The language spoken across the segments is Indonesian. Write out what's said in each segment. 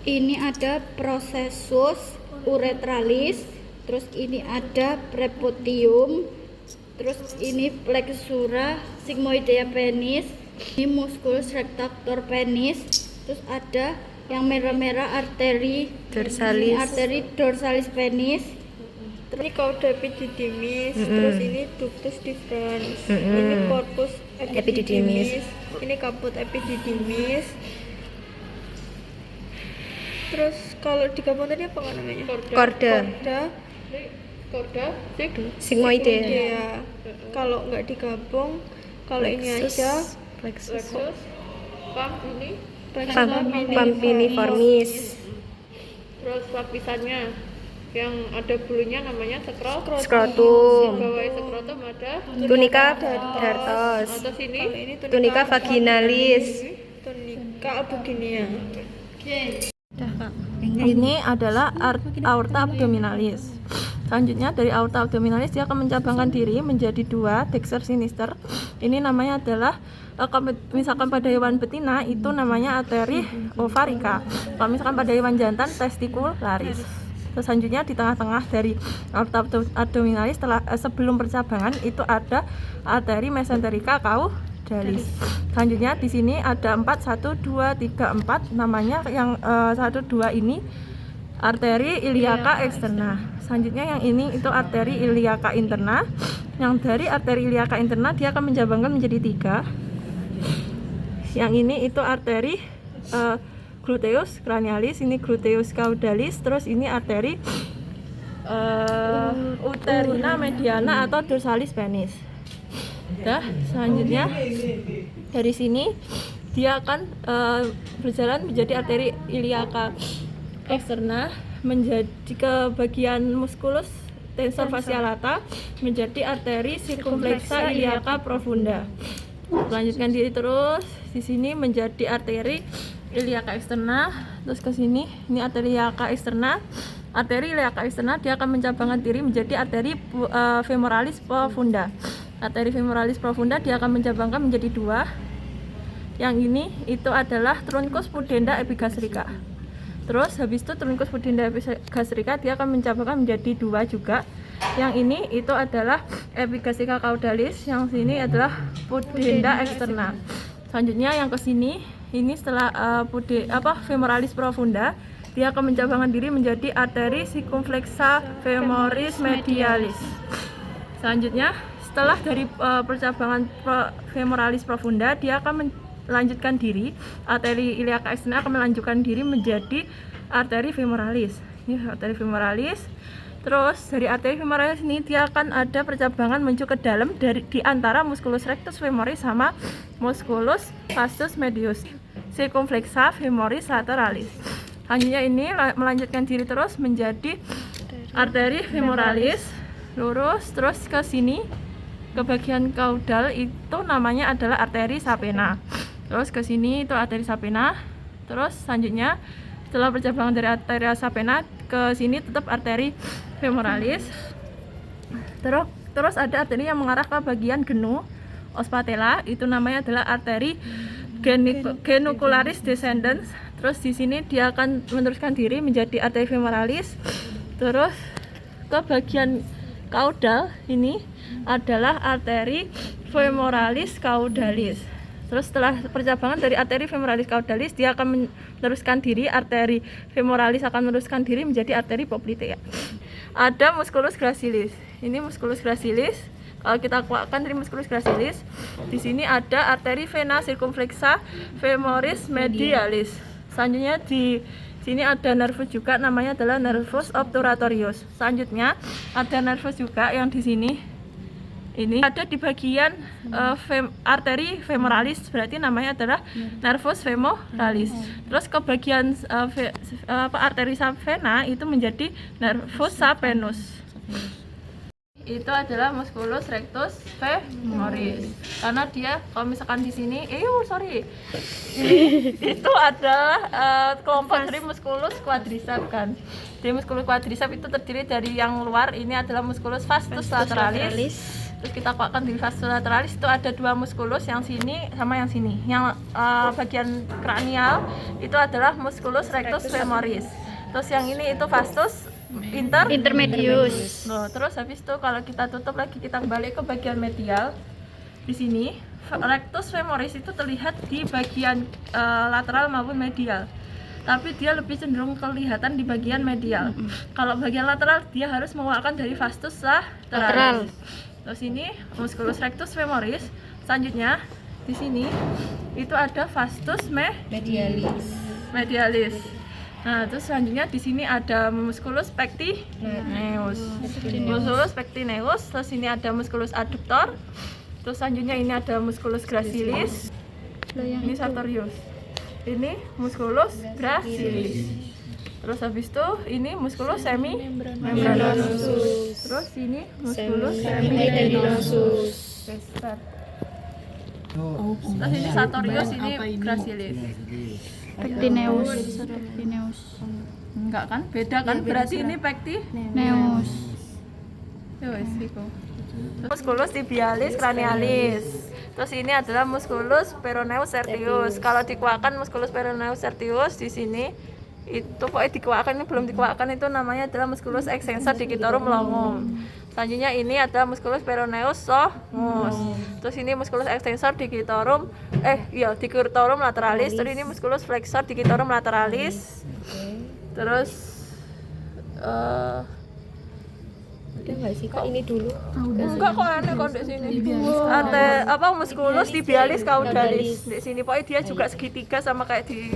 ini ada processus urethralis, terus ini ada prepotium, terus ini flexura sigmoidea penis, ini musculus retractor penis, terus ada yang merah-merah arteri dorsalis, ini arteri dorsalis penis, Ini cauda epididymis, terus ini ductus deferens, ini corpus epididymis, ini caput epididymis. Terus kalau digabung tadi apa namanya? korda, Corda sigmoidea, ya. Kalau nggak digabung, kalau ini aja plexus, pampiniformis, Terus lapisannya yang ada bulunya namanya skrotum, bawah skrotum ada tunika dartos, atas ini kalau ini tunika vaginalis. tunika albuginia. Ini adalah aorta abdominalis. Selanjutnya dari aorta abdominalis dia akan mencabangkan diri menjadi dua, dexter sinister. Ini namanya adalah misalkan pada hewan betina itu namanya arteri ovarica. Kalau misalkan pada hewan jantan testicularis. Terus selanjutnya di tengah-tengah dari aorta abdominalis sebelum percabangan itu ada arteri mesenterica caudalis. Selanjutnya di sini ada 4, 1, 2, 3, 4 namanya yang 1, 2 ini arteri iliaca externa. Selanjutnya yang ini itu arteri iliaca interna. Yang dari arteri iliaca interna dia akan menjabangkan menjadi 3. Yang ini itu arteri gluteus cranialis, ini gluteus caudalis, terus ini arteri uterina mediana atau dorsalis penis. Selanjutnya dari sini dia akan berjalan menjadi arteri iliaca externa, menjadi ke bagian musculus tensor fasciolata menjadi arteri circumflexa iliaca profunda. Lanjutkan diri terus di sini menjadi arteri iliaca externa, terus ke sini ini arteri iliaca externa. Arteri iliaca externa dia akan mencabangkan diri menjadi arteri femoralis profunda. Arteri femoralis profunda dia akan mencabangkan menjadi 2. Yang ini itu adalah truncus pudenda epigastrica. Terus habis itu truncus pudenda epigastrica dia akan mencabangkan menjadi 2 juga. Yang ini itu adalah epigastrica caudalis, yang sini adalah pudenda externa. Selanjutnya yang ke sini ini setelah femoralis profunda dia akan mencabangkan diri menjadi arteri circumflexa femoris medialis. Selanjutnya setelah dari percabangan femoralis profunda dia akan melanjutkan diri, arteri iliaca externa akan melanjutkan diri menjadi arteri femoralis. Ini arteri femoralis. Terus dari arteri femoralis ini dia akan ada percabangan menuju ke dalam di antara musculus rectus femoris sama musculus vastus medius, circumflexa femoris lateralis. Selanjutnya ini melanjutkan diri terus menjadi arteri femoralis, lurus terus ke sini ke bagian kaudal itu namanya adalah arteri sapena. Terus ke sini itu arteri sapena. Terus selanjutnya setelah percabangan dari arteri sapena ke sini tetap arteri femoralis. Terus ada arteri yang mengarah ke bagian genu ospatella, itu namanya adalah arteri genucularis descendens. Terus di sini dia akan meneruskan diri menjadi arteri femoralis. Terus ke bagian kaudal ini adalah arteri femoralis caudalis. Terus setelah percabangan dari arteri femoralis caudalis dia akan meneruskan diri, arteri femoralis akan meneruskan diri menjadi arteri poplitea. Ada musculus gracilis. Ini musculus gracilis. Kalau kita keluarkan dari musculus gracilis, di sini ada arteri vena circumflexa femoris medialis. Selanjutnya di sini ada nervus juga, namanya adalah nervus obturatorius. Selanjutnya ada nervus juga yang di sini. Ini ada di bagian arteri femoralis, berarti namanya adalah nervus femoralis. Terus ke bagian arteri vena itu menjadi nervus sapenus. Itu adalah musculus rectus femoris. Karena dia kalau misalkan di sini, itu adalah kelompok dari musculus quadriceps kan. Jadi musculus quadriceps itu terdiri dari yang luar ini adalah musculus vastus lateralis. terus kita kuatkan di vastus lateralis itu ada 2 muskulus, yang sini sama yang sini. Yang bagian kranial itu adalah musculus rectus femoris. Terus yang ini itu vastus Intermedius. Loh, terus habis itu kalau kita tutup lagi, kita balik ke bagian medial. Di sini rectus femoris itu terlihat di bagian lateral maupun medial. Tapi dia lebih cenderung kelihatan di bagian medial. Kalau bagian lateral dia harus mengeluarkan dari vastus lateralis. Terus ini musculus rectus femoris. Selanjutnya di sini itu ada vastus medialis. Nah, terus selanjutnya di sini ada musculus pectineus. Musculus pectineus, terus ini ada musculus adductor. Terus selanjutnya ini ada musculus gracilis. Ini sartorius. Ini musculus gracilis. Terus habis itu ini musculus semimembranosus. Terus ini musculus semimembranosus. Terus ini sartorius, ini gracilis. Pectineus. Enggak kan? Beda kan? Berarti ini pectineus. Yo wis iku. Musculus tibialis cranialis. Terus ini adalah musculus peroneus sertius. Kalau dikuatkan musculus peroneus sertius di sini itu pokoknya dikuatkan, ini belum dikuatkan, itu namanya adalah musculus extensor digitorum longum. Selanjutnya ini adalah musculus peroneus somus. Terus ini musculus extensor digitorum digitorum lateralis. Terus ini musculus flexor digitorum lateralis. Terus Kak ini dulu. enggak kok aneh kok di sini. Ada musculus tibialis caudalis. Di sini pokoknya dia juga segitiga sama kayak di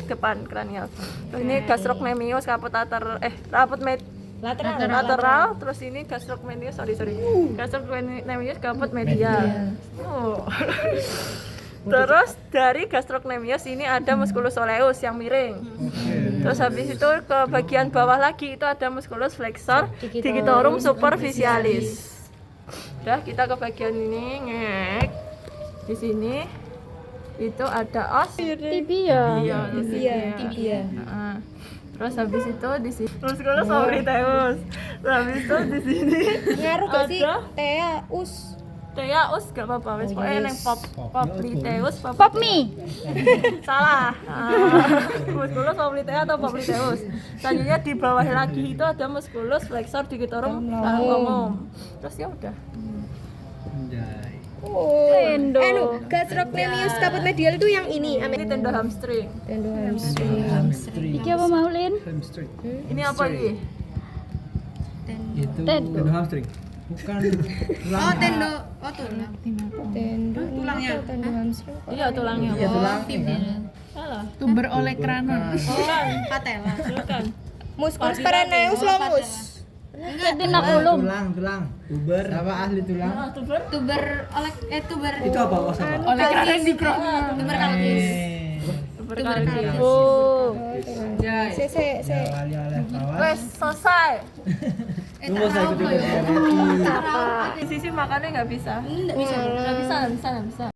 depan kranial. Terus ini gastrocnemius raput lateral. Terus ini gastrocnemius gastrocnemius caput medial. Oh. Terus dari gastrocnemius ini ada musculus soleus yang miring. Terus habis itu ke bagian bawah lagi itu ada musculus flexor digitorum superficialis. Udah, kita ke bagian ini, ngek. Di sini itu ada os Tibia. tibia. Terus habis itu di sini musculus obliteus. Habis itu di sini Ngaruh gak sih? ada Teaus gak apa-apa, wes pokoknya yang popliteus, Popmi. salah. Musculus poplitea atau popliteus. Selanjutnya di bawah lagi itu ada musculus flexor digitorum longum. Terus ya udah. Tendo. gastrocnemius caput medial itu yang ini. Ini tendo hamstring. Tendo hamstring. Iki apa Maulin? Ini apa ini? Itu Tendo. tendo hamstring. Bukan tulang. Tendo hamstring. Iya tulangnya. Iya tulangnya. Salah. Tuber oleh kranon. Bukan. Musculus peroneus longus. Retinaculum. Tulang. Tuber. Apa ahli tulang? Tuber Itu apa maksudnya? oleh kranon di krono. Berkali. Oh. Se Kali oleh kawan. Wes selesai. Tunggu saya ikut Di sisi makannya nggak bisa. Nggak bisa.